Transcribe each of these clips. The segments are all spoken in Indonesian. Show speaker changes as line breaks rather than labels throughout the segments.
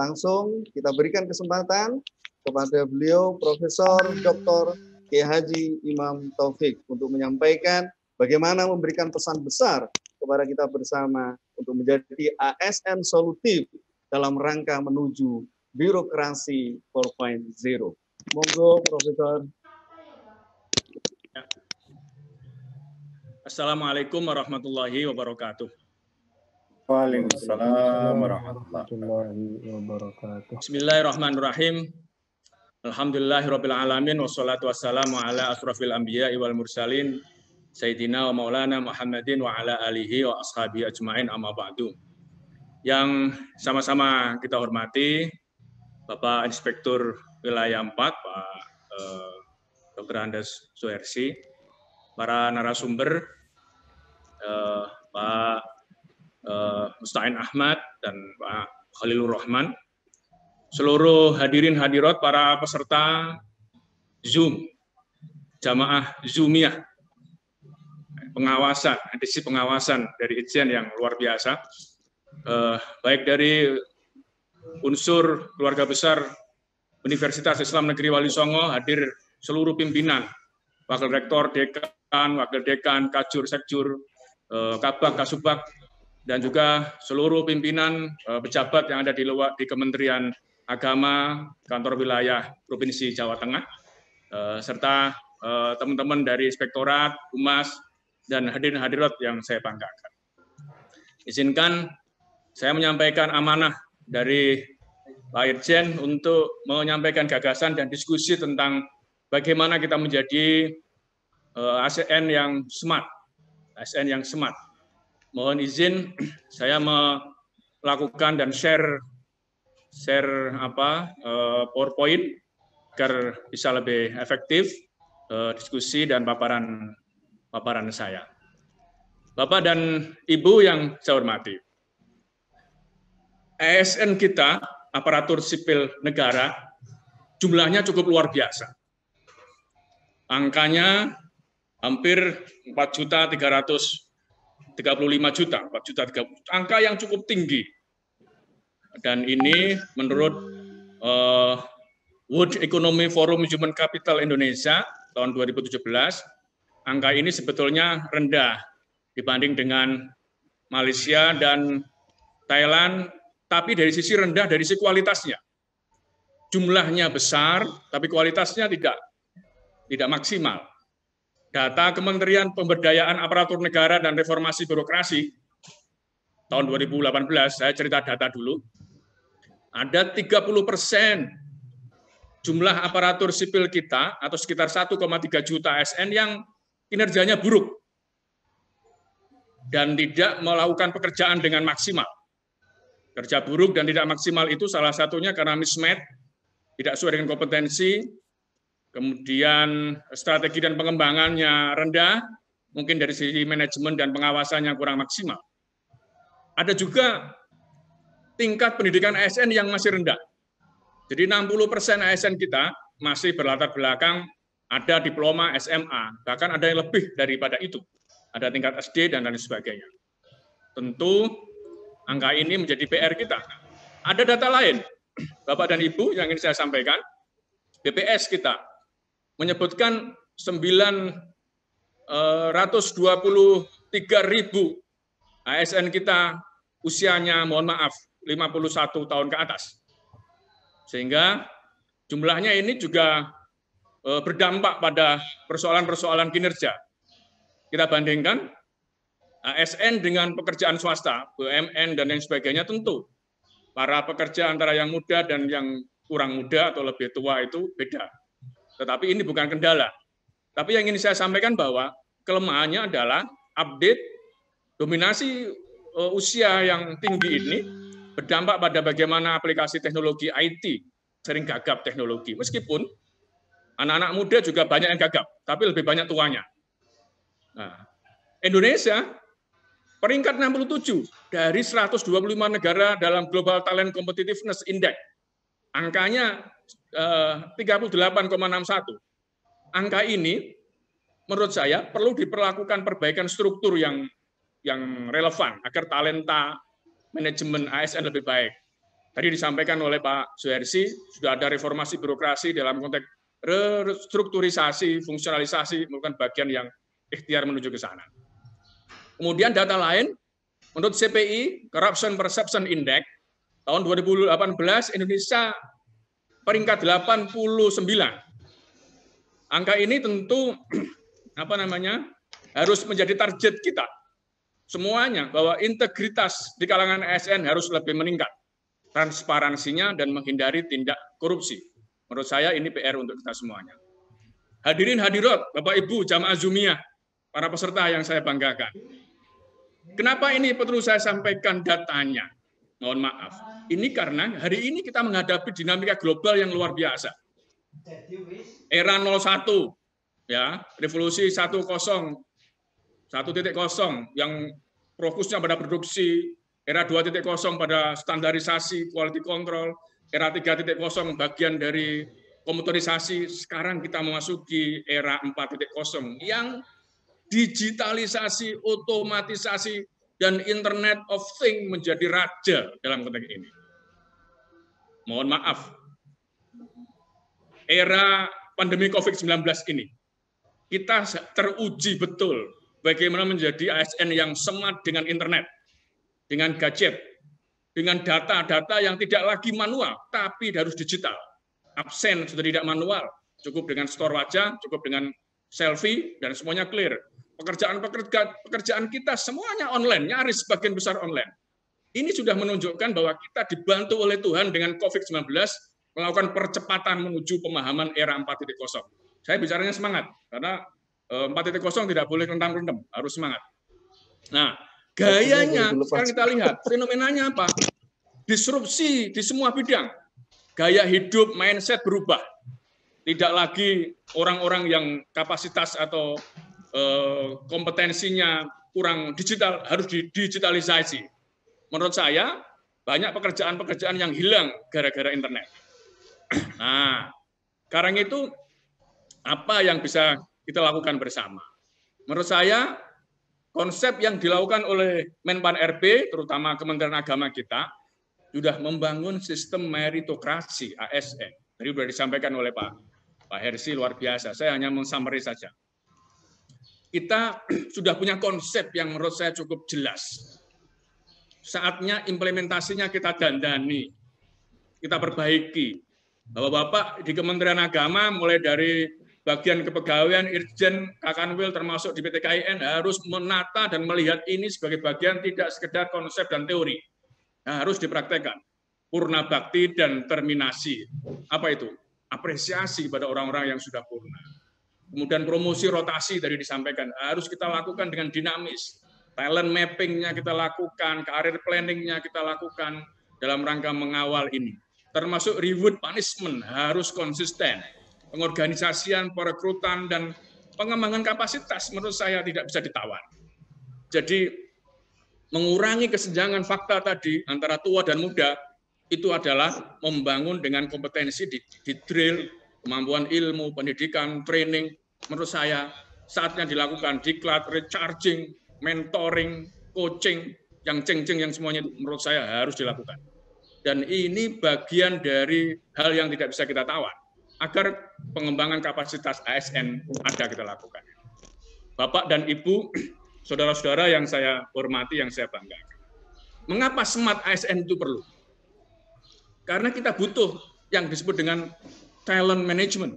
langsung kita berikan kesempatan kepada beliau Profesor Dr. Kiai Haji Imam Taufik untuk menyampaikan bagaimana memberikan pesan besar kepada kita bersama untuk menjadi ASN solutif dalam rangka menuju birokrasi 4.0. Monggo Profesor.
Assalamualaikum warahmatullahi wabarakatuh.
Waalaikumsalam warahmatullahi wabarakatuh.
Bismillahirrahmanirrahim. Alhamdulillahirabbil alamin wassalatu wassalamu ala asrofil anbiya'i wal mursalin sayyidina wa maulana Muhammadin wa ala alihi wa ashabihi ajmain amma ba'du. Yang sama-sama kita hormati Bapak Inspektur Wilayah 4 Pak Dr. Andes Suhersi, para narasumber Pak Musta'in Ahmad dan Pak Khalilur Rahman, seluruh hadirin hadirat para peserta Zoom, jamaah Zoomiyah, pengawasan, edisi pengawasan dari Itjen yang luar biasa, baik dari unsur keluarga besar Universitas Islam Negeri Wali Songo, hadir seluruh pimpinan, wakil rektor, dekan, wakil dekan, kajur, sekjur, kabak, kasubag, dan juga seluruh pimpinan pejabat yang ada di Kementerian Agama, kantor wilayah Provinsi Jawa Tengah, serta teman-teman dari Inspektorat, Humas, dan hadirin hadirat yang saya banggakan. Izinkan saya menyampaikan amanah dari Pak Irjen untuk menyampaikan gagasan dan diskusi tentang bagaimana kita menjadi ASN yang smart, ASN yang smart. Mohon izin saya melakukan dan share PowerPoint agar bisa lebih efektif diskusi dan paparan saya. Bapak dan Ibu yang saya hormati, ASN kita, aparatur sipil negara, jumlahnya cukup luar biasa. Angkanya hampir 4.335.000.000, angka yang cukup tinggi. Dan ini menurut World Economic Forum Human Capital Indonesia tahun 2017, angka ini sebetulnya rendah dibanding dengan Malaysia dan Thailand, tapi dari sisi rendah dari sisi kualitasnya. Jumlahnya besar, tapi kualitasnya tidak maksimal. Data Kementerian Pemberdayaan Aparatur Negara dan Reformasi Birokrasi tahun 2018, saya cerita data dulu, ada 30% jumlah aparatur sipil kita atau sekitar 1,3 juta ASN yang kinerjanya buruk dan tidak melakukan pekerjaan dengan maksimal. Kerja buruk dan tidak maksimal itu salah satunya karena mismatch, tidak sesuai dengan kompetensi, kemudian strategi dan pengembangannya rendah, mungkin dari sisi manajemen dan pengawasannya kurang maksimal. Ada juga tingkat pendidikan ASN yang masih rendah. Jadi 60% ASN kita masih berlatar belakang ada diploma SMA, bahkan ada yang lebih daripada itu. Ada tingkat SD dan lain sebagainya. Tentu angka ini menjadi PR kita. Ada data lain, Bapak dan Ibu, yang ingin saya sampaikan. BPS kita menyebutkan 923.000 ASN kita usianya, mohon maaf, 51 tahun ke atas. Sehingga jumlahnya ini juga berdampak pada persoalan-persoalan kinerja. Kita bandingkan ASN dengan pekerjaan swasta, BUMN, dan lain sebagainya, tentu para pekerja antara yang muda dan yang kurang muda atau lebih tua itu beda. Tetapi ini bukan kendala. Tapi yang ingin saya sampaikan bahwa kelemahannya adalah update dominasi usia yang tinggi ini berdampak pada bagaimana aplikasi teknologi IT sering gagap teknologi. Meskipun anak-anak muda juga banyak yang gagap, tapi lebih banyak tuanya. Nah, Indonesia peringkat 67 dari 125 negara dalam Global Talent Competitiveness Index. Angkanya 38,61. Angka ini menurut saya perlu diperlakukan perbaikan struktur yang relevan agar talenta manajemen ASN lebih baik. Tadi disampaikan oleh Pak Suhersi, sudah ada reformasi birokrasi dalam konteks restrukturisasi, fungsionalisasi, merupakan bagian yang ikhtiar menuju ke sana. Kemudian data lain, menurut CPI, Corruption Perception Index, tahun 2018 Indonesia peringkat 89. Angka ini tentu harus menjadi target kita semuanya, bahwa integritas di kalangan ASN harus lebih meningkat, transparansinya dan menghindari tindak korupsi. Menurut saya ini PR untuk kita semuanya. Hadirin hadirat, Bapak Ibu jamaah Zumiyah, para peserta yang saya banggakan. Kenapa ini perlu saya sampaikan datanya? Mohon maaf. Ini karena hari ini kita menghadapi dinamika global yang luar biasa. Era 01, ya, revolusi 1.0 yang fokusnya pada produksi, era 2.0 pada standarisasi, quality control, era 3.0 bagian dari komputerisasi, sekarang kita memasuki era 4.0 yang digitalisasi, otomatisasi, dan Internet of Things menjadi raja dalam konteks ini. Mohon maaf, era pandemi COVID-19 ini, kita teruji betul bagaimana menjadi ASN yang smart dengan internet, dengan gadget, dengan data-data yang tidak lagi manual, tapi harus digital. Absen sudah tidak manual, cukup dengan store wajah, cukup dengan selfie, dan semuanya clear. Pekerjaan kita semuanya online, nyaris sebagian besar online. Ini sudah menunjukkan bahwa kita dibantu oleh Tuhan dengan COVID-19 melakukan percepatan menuju pemahaman era 4.0. Saya bicaranya semangat, karena 4.0 tidak boleh rendam-rendam, harus semangat. Nah, gayanya sekarang kita lihat, fenomenanya apa? Disrupsi di semua bidang. Gaya hidup, mindset berubah. Tidak lagi orang-orang yang kapasitas atau kompetensinya kurang digital, harus didigitalisasi. Menurut saya, banyak pekerjaan-pekerjaan yang hilang gara-gara internet. Nah, sekarang itu apa yang bisa kita lakukan bersama? Menurut saya, konsep yang dilakukan oleh Menpan RB, terutama Kementerian Agama kita, sudah membangun sistem meritokrasi ASN. Tadi sudah disampaikan oleh Pak Hersi, luar biasa. Saya hanya mensummary saja. Kita sudah punya konsep yang menurut saya cukup jelas. Saatnya implementasinya kita dandani, kita perbaiki. Bapak-bapak di Kementerian Agama, mulai dari bagian kepegawaian, Irjen, Kakanwil, termasuk di PT KIN, harus menata dan melihat ini sebagai bagian tidak sekedar konsep dan teori. Nah, harus dipraktekkan. Purna bakti dan terminasi. Apa itu? Apresiasi pada orang-orang yang sudah purna. Kemudian promosi rotasi tadi disampaikan, harus kita lakukan dengan dinamis. Talent mapping-nya kita lakukan, career planning-nya kita lakukan dalam rangka mengawal ini. Termasuk reward punishment harus konsisten. Pengorganisasian, perekrutan, dan pengembangan kapasitas menurut saya tidak bisa ditawar. Jadi mengurangi kesenjangan fakta tadi antara tua dan muda itu adalah membangun dengan kompetensi di drill, kemampuan ilmu, pendidikan, training. Menurut saya saatnya dilakukan diklat, recharging, mentoring, coaching, yang ceng-ceng yang semuanya menurut saya harus dilakukan. Dan ini bagian dari hal yang tidak bisa kita tawar. Agar pengembangan kapasitas ASN ada kita lakukan. Bapak dan Ibu, saudara-saudara yang saya hormati, yang saya banggakan. Mengapa smart ASN itu perlu? Karena kita butuh yang disebut dengan talent management.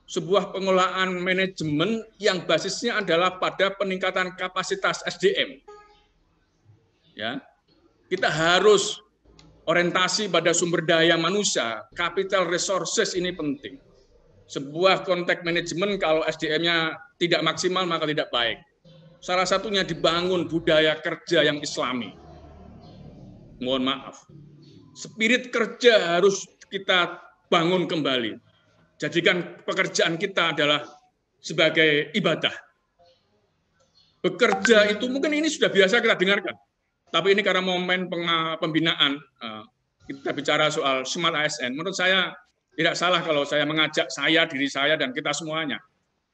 Sebuah pengelolaan manajemen yang basisnya adalah pada peningkatan kapasitas SDM. Ya, kita harus orientasi pada sumber daya manusia, capital resources ini penting. Sebuah konteks manajemen kalau SDM-nya tidak maksimal maka tidak baik. Salah satunya dibangun budaya kerja yang Islami. Mohon maaf. Spirit kerja harus kita bangun kembali. Jadikan pekerjaan kita adalah sebagai ibadah. Bekerja itu mungkin ini sudah biasa kita dengarkan. Tapi ini karena momen pembinaan, kita bicara soal smart ASN. Menurut saya tidak salah kalau saya mengajak diri saya, dan kita semuanya.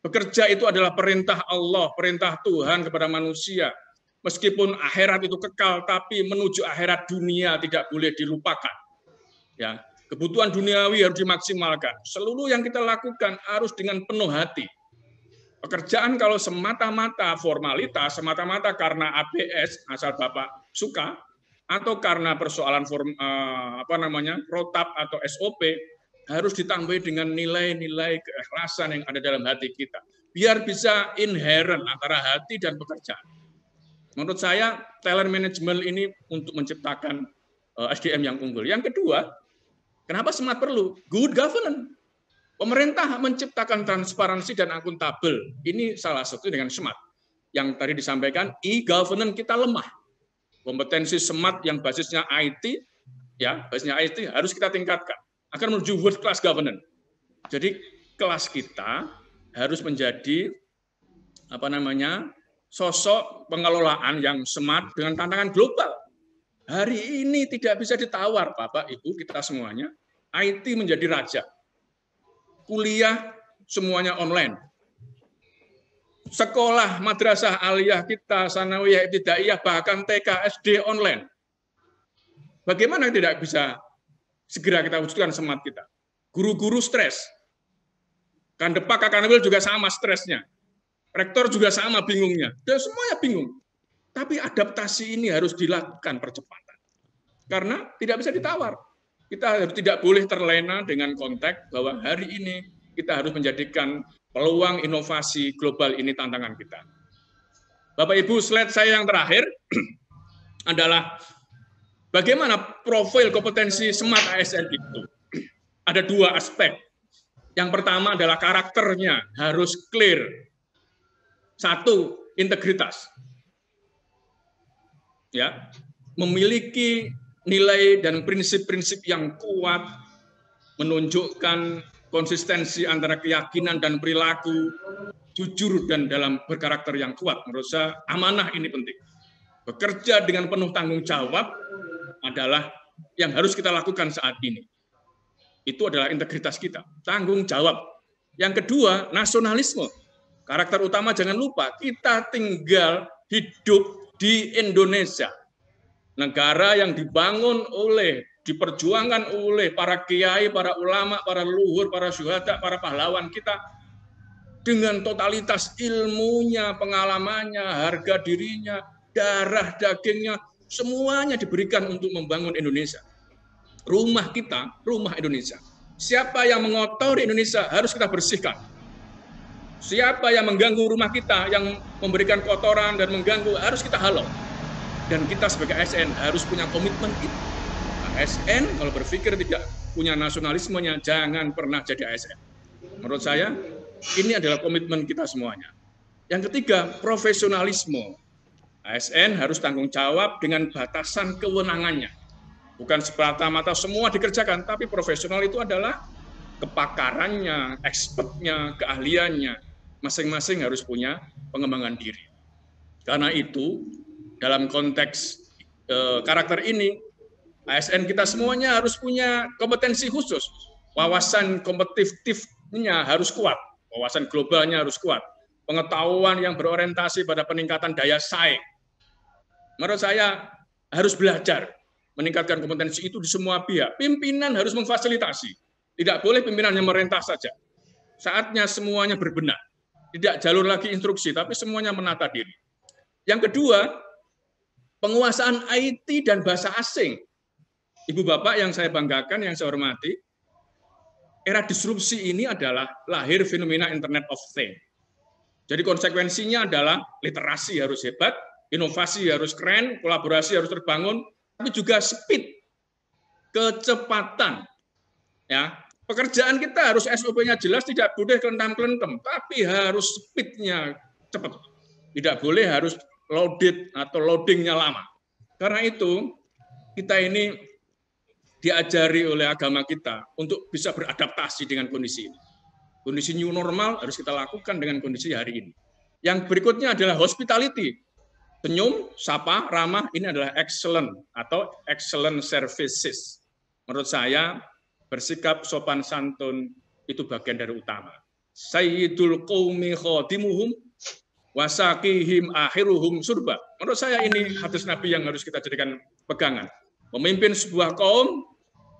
Bekerja itu adalah perintah Allah, perintah Tuhan kepada manusia. Meskipun akhirat itu kekal, tapi menuju akhirat dunia tidak boleh dilupakan. Ya, kebutuhan duniawi harus dimaksimalkan. Seluruh yang kita lakukan harus dengan penuh hati. Pekerjaan kalau semata-mata formalitas, semata-mata karena ABS asal Bapak suka, atau karena persoalan protap atau SOP, harus ditambahi dengan nilai-nilai keikhlasan yang ada dalam hati kita. Biar bisa inherent antara hati dan pekerjaan. Menurut saya, talent management ini untuk menciptakan SDM yang unggul. Yang kedua, kenapa SMART perlu? Good governance. Pemerintah menciptakan transparansi dan akuntabel. Ini salah satu dengan SMART. Yang tadi disampaikan, e-governance kita lemah. Kompetensi SMART yang basisnya IT, ya, basisnya IT harus kita tingkatkan agar menuju world class governance. Jadi kelas kita harus menjadi sosok pengelolaan yang SMART dengan tantangan global. Hari ini tidak bisa ditawar, Bapak, Ibu, kita semuanya. IT menjadi raja. Kuliah semuanya online. Sekolah, madrasah, aliyah kita, sanawiyah, ibtidaiyah, bahkan TK, SD online. Bagaimana tidak bisa segera kita wujudkan SMART kita? Guru-guru stres. Kandepak, Kakanwil juga sama stresnya. Rektor juga sama bingungnya. Dan semuanya bingung. Tapi adaptasi ini harus dilakukan percepatan. Karena tidak bisa ditawar. Kita tidak boleh terlena dengan konteks bahwa hari ini kita harus menjadikan peluang inovasi global ini tantangan kita. Bapak Ibu, slide saya yang terakhir adalah bagaimana profil kompetensi SMART ASN itu. Ada dua aspek. Yang pertama adalah karakternya harus clear. Satu, integritas. Ya, memiliki nilai dan prinsip-prinsip yang kuat, menunjukkan konsistensi antara keyakinan dan perilaku, jujur dan dalam berkarakter yang kuat. Menurut saya amanah ini penting. Bekerja dengan penuh tanggung jawab adalah yang harus kita lakukan saat ini. Itu adalah integritas kita, tanggung jawab. Yang kedua, nasionalisme. Karakter utama jangan lupa, kita tinggal hidup di Indonesia. Negara yang dibangun diperjuangkan oleh para kiai, para ulama, para leluhur, para syuhada, para pahlawan kita dengan totalitas ilmunya, pengalamannya, harga dirinya, darah dagingnya, semuanya diberikan untuk membangun Indonesia. Rumah kita, rumah Indonesia. Siapa yang mengotori Indonesia harus kita bersihkan. Siapa yang mengganggu rumah kita, yang memberikan kotoran dan mengganggu harus kita halau. Dan kita sebagai ASN harus punya komitmen itu. ASN kalau berpikir tidak punya nasionalismenya, jangan pernah jadi ASN. Menurut saya, ini adalah komitmen kita semuanya. Yang ketiga, profesionalisme. ASN harus tanggung jawab dengan batasan kewenangannya. Bukan semata-mata semua dikerjakan, tapi profesional itu adalah kepakarannya, expertnya, keahliannya. Masing-masing harus punya pengembangan diri. Karena itu, dalam konteks karakter ini, ASN kita semuanya harus punya kompetensi khusus. Wawasan kompetitifnya harus kuat, wawasan globalnya harus kuat, pengetahuan yang berorientasi pada peningkatan daya saing. Menurut saya harus belajar meningkatkan kompetensi itu di semua pihak. Pimpinan harus memfasilitasi. Tidak boleh pimpinan yang merintah saja. Saatnya semuanya berbenah. Tidak jalur lagi instruksi, tapi semuanya menata diri. Yang kedua, penguasaan IT dan bahasa asing. Ibu Bapak yang saya banggakan, yang saya hormati, era disrupsi ini adalah lahir fenomena Internet of Things. Jadi konsekuensinya adalah literasi harus hebat, inovasi harus keren, kolaborasi harus terbangun, tapi juga speed, kecepatan. Ya, pekerjaan kita harus SOP-nya jelas, tidak boleh kelentam-kelentem, tapi harus speed-nya cepat. Tidak boleh harus loaded atau loading-nya lama. Karena itu, kita ini diajari oleh agama kita untuk bisa beradaptasi dengan kondisi ini. Kondisi new normal harus kita lakukan dengan kondisi hari ini. Yang berikutnya adalah hospitality. Senyum, sapa, ramah, ini adalah excellent atau excellent services. Menurut saya, bersikap sopan santun itu bagian dari utama. Sayyidul qaumi khadimuhum wasaqihim akhiruhum surba. Menurut saya ini hadis Nabi yang harus kita jadikan pegangan. Memimpin sebuah kaum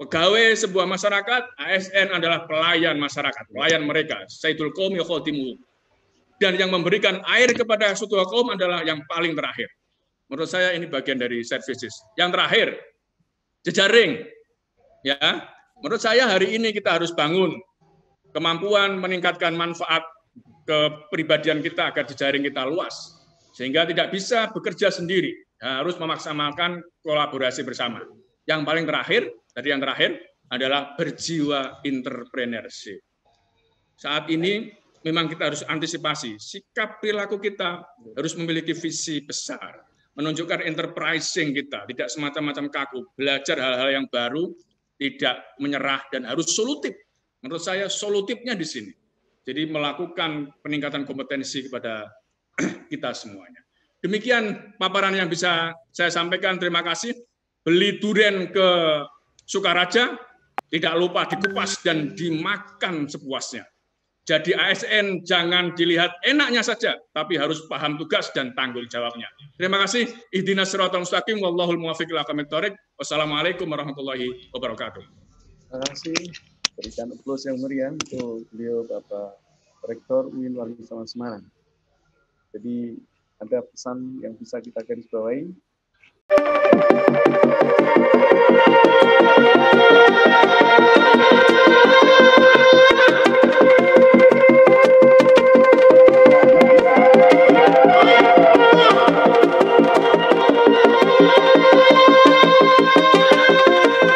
Pegawai sebuah masyarakat, ASN adalah pelayan masyarakat, pelayan mereka. Sayyidul qaum yakhatimuhum. Dan yang memberikan air kepada suatu kaum adalah yang paling terakhir. Menurut saya ini bagian dari services. Yang terakhir, jejaring. Ya, menurut saya hari ini kita harus bangun kemampuan meningkatkan manfaat kepribadian kita agar jejaring kita luas. Sehingga tidak bisa bekerja sendiri, harus memaksimalkan kolaborasi bersama. Yang paling terakhir, tadi yang terakhir adalah berjiwa entrepreneurship. Saat ini memang kita harus antisipasi, sikap perilaku kita harus memiliki visi besar, menunjukkan enterprising kita, tidak semacam-macam kaku, belajar hal-hal yang baru, tidak menyerah, dan harus solutif. Menurut saya solutifnya di sini. Jadi melakukan peningkatan kompetensi kepada kita semuanya. Demikian paparan yang bisa saya sampaikan. Terima kasih. Beli durian ke Sukaraja, tidak lupa dikupas dan dimakan sepuasnya. Jadi ASN jangan dilihat enaknya saja, tapi harus paham tugas dan tanggung jawabnya. Terima kasih. Ihdinas siratal mustaqim, wallahul muwaffiq ila aqwamit thoriq. Wassalamualaikum warahmatullahi wabarakatuh.
Terima kasih. Berikan aplaus yang meriah untuk beliau Bapak Rektor UIN Wali Songo Semarang. Jadi ada pesan yang bisa kita garis bawahi.